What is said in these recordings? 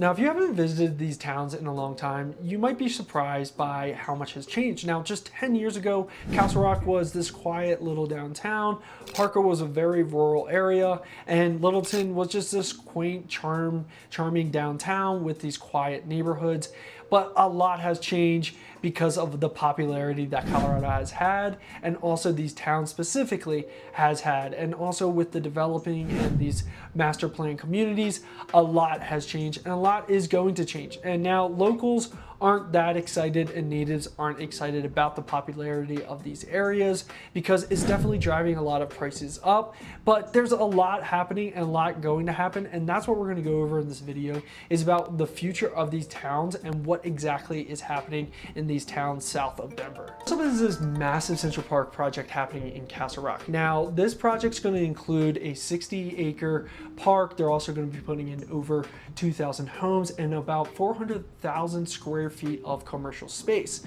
Now, if you haven't visited these towns in a long time, you might be surprised by how much has changed. Now, just 10 years ago, Castle Rock was this quiet little downtown, Parker was a very rural area, and Littleton was just this quaint, charming downtown with these quiet neighborhoods. But a lot has changed because of the popularity that Colorado has had, and also these towns specifically has had, and also with the developing and these master plan communities, a lot has changed and a lot is going to change. And now locals aren't that excited and natives aren't excited about the popularity of these areas because it's definitely driving a lot of prices up. But there's a lot happening and a lot going to happen, and that's what we're going to go over in this video, is about the future of these towns and what exactly is happening in these towns south of Denver. So there's this massive Central Park project happening in Castle Rock. Now this project's going to include a 60-acre park. They're also going to be putting in over 2,000 homes and about 400,000 square feet of commercial space.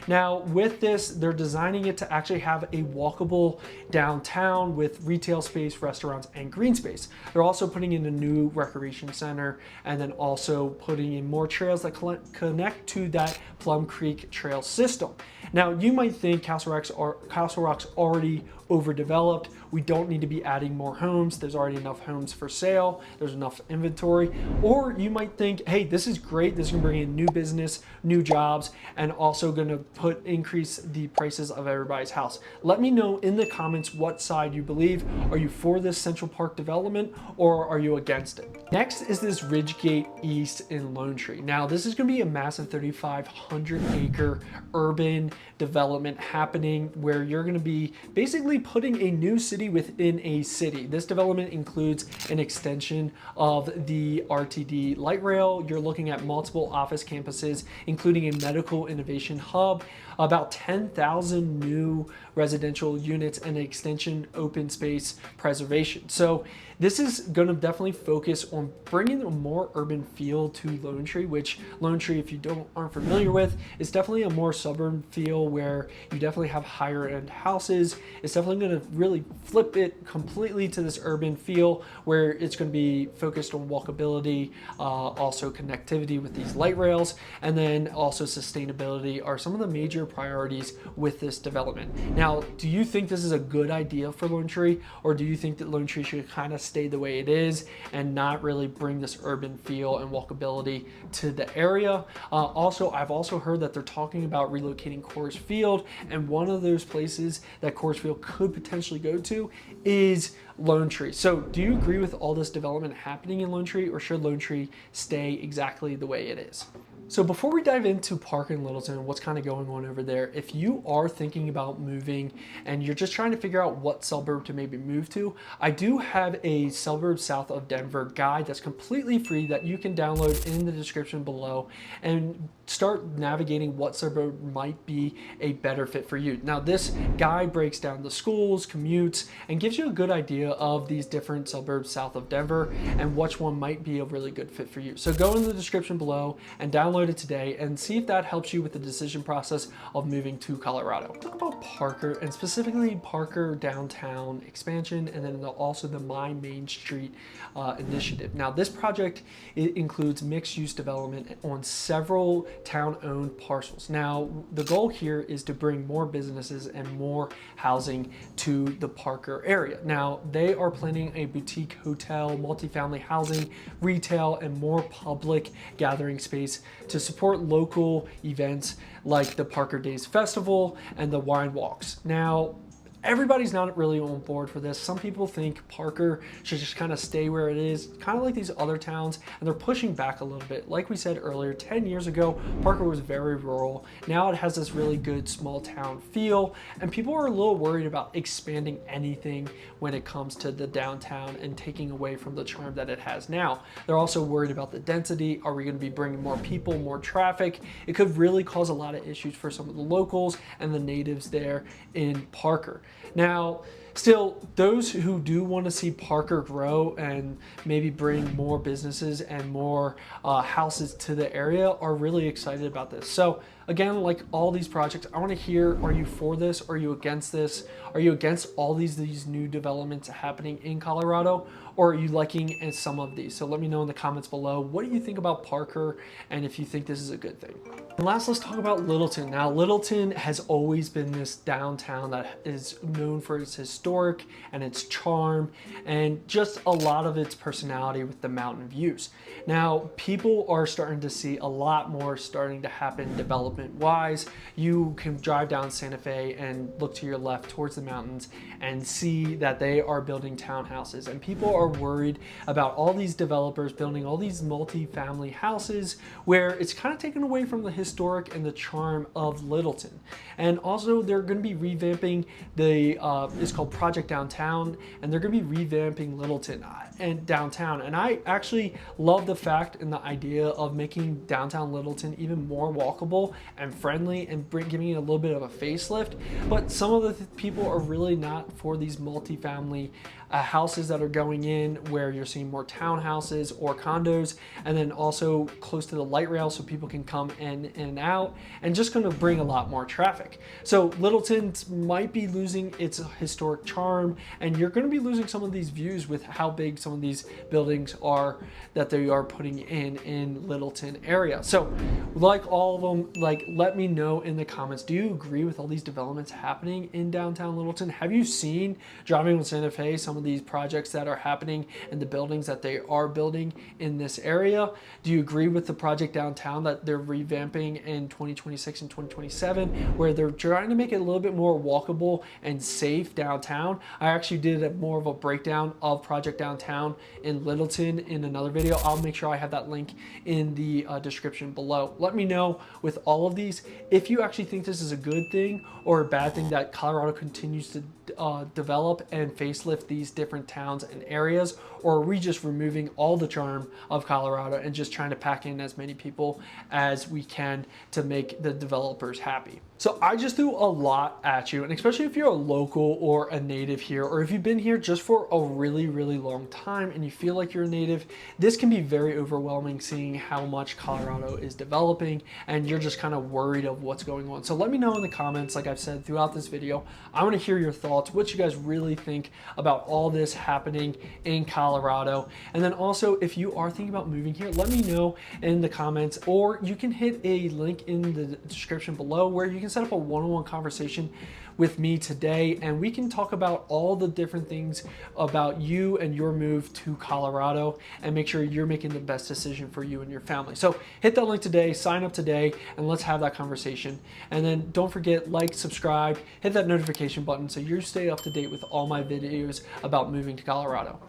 Now with this, they're designing it to actually have a walkable downtown with retail space, restaurants, and green space. They're also putting in a new recreation center and then also putting in more trails that connect to that Plum Creek trail system. Now you might think Castle Rock's already overdeveloped. We don't need to be adding more homes. There's already enough homes for sale. There's enough inventory. Or you might think, hey, this is great. This is gonna bring in new business, new jobs, and also gonna increase the prices of everybody's house. Let me know in the comments what side you believe. Are you for this Central Park development or are you against it? Next is this RidgeGate East in Lone Tree. Now this is gonna be a massive 3,500-acre urban development happening where you're gonna be basically putting a new city within a city. This development includes an extension of the RTD light rail. You're looking at multiple office campuses, including a medical innovation hub, about 10,000 new residential units, and an extension open space preservation. So this is going to definitely focus on bringing a more urban feel to Lone Tree, which Lone Tree, if you aren't familiar with, is definitely a more suburban feel where you definitely have higher end houses. It's definitely going to really flip it completely to this urban feel where it's going to be focused on walkability, also connectivity with these light rails, and then also sustainability are some of the major priorities with this development. Now, do you think this is a good idea for Lone Tree, or do you think that Lone Tree should kind of stay the way it is and not really bring this urban feel and walkability to the area? I've also heard that they're talking about relocating Coors Field, and one of those places that Coors Field could potentially go to is Lone Tree. So do you agree with all this development happening in Lone Tree, or should Lone Tree stay exactly the way it is? So before we dive into Parker and Littleton, what's kind of going on over there, if you are thinking about moving and you're just trying to figure out what suburb to maybe move to, I do have a suburb south of Denver guide that's completely free that you can download in the description below and start navigating what suburb might be a better fit for you. Now this guide breaks down the schools, commutes, and gives you a good idea of these different suburbs south of Denver and which one might be a really good fit for you. So go in the description below and download it today and see if that helps you with the decision process of moving to Colorado. Talk about Parker, and specifically Parker downtown expansion, and then also the MyMainstreet initiative. Now this project, it includes mixed-use development on several town-owned parcels. Now the goal here is to bring more businesses and more housing to the Parker area. Now they are planning a boutique hotel, multifamily housing, retail, and more public gathering space to support local events like the Parker Days Festival and the Wine Walks. Now, everybody's not really on board for this. Some people think Parker should just kind of stay where it is, kind of like these other towns, and they're pushing back a little bit. Like we said earlier, 10 years ago, Parker was very rural. Now it has this really good small town feel, and people are a little worried about expanding anything when it comes to the downtown and taking away from the charm that it has now. They're also worried about the density. Are we going to be bringing more people, more traffic? It could really cause a lot of issues for some of the locals and the natives there in Parker. Now, Still, those who do want to see Parker grow and maybe bring more businesses and more houses to the area are really excited about this. So again, like all these projects, I want to hear, are you for this? Are you against this? Are you against all these new developments happening in Colorado? Or are you liking some of these? So let me know in the comments below. What do you think about Parker and if you think this is a good thing? And last, let's talk about Littleton. Now, Littleton has always been this downtown that is known for its historic and its charm and just a lot of its personality with the mountain views. Now, people are starting to see a lot more starting to happen development-wise. You can drive down Santa Fe and look to your left towards the mountains and see that they are building townhouses, and people are worried about all these developers building all these multi-family houses where it's kind of taken away from the historic and the charm of Littleton. And also they're going to be revamping the it's called Project Downtown, and they're going to be revamping Littleton and downtown. And I actually love the fact and the idea of making downtown Littleton even more walkable and friendly and giving it a little bit of a facelift. But some of the people are really not for these multi-family houses that are going in, where you're seeing more townhouses or condos, and then also close to the light rail so people can come in and out, and just going to bring a lot more traffic. So Littleton might be losing its historic charm, and you're going to be losing some of these views with how big some of these buildings are that they are putting in Littleton area. So like all of them, like, let me know in the comments, do you agree with all these developments happening in downtown Littleton? Have you seen, driving with Santa Fe, some of these projects that are happening and the buildings that they are building in this area? Do you agree with the Project Downtown that they're revamping in 2026 and 2027, where they're trying to make it a little bit more walkable and safe downtown? I actually did more of a breakdown of Project Downtown in Littleton in another video. I'll make sure I have that link in the description below. Let me know with all of these if you actually think this is a good thing or a bad thing that Colorado continues to develop and facelift these different towns and areas, or are we just removing all the charm of Colorado and just trying to pack in as many people as we can to make the developers happy? So I just threw a lot at you, and especially if you're a local or a native here, or if you've been here just for a really, really long time and you feel like you're a native, this can be very overwhelming seeing how much Colorado is developing and you're just kind of worried of what's going on. So let me know in the comments, like I've said throughout this video. I want to hear your thoughts, what you guys really think about all this happening in Colorado. And then also, if you are thinking about moving here, let me know in the comments, or you can hit a link in the description below where you can set up a one-on-one conversation with me today, and we can talk about all the different things about you and your move to Colorado and make sure you're making the best decision for you and your family. So hit that link today, sign up today, and let's have that conversation. And then don't forget, like, subscribe, hit that notification button so you stay up to date with all my videos about moving to Colorado.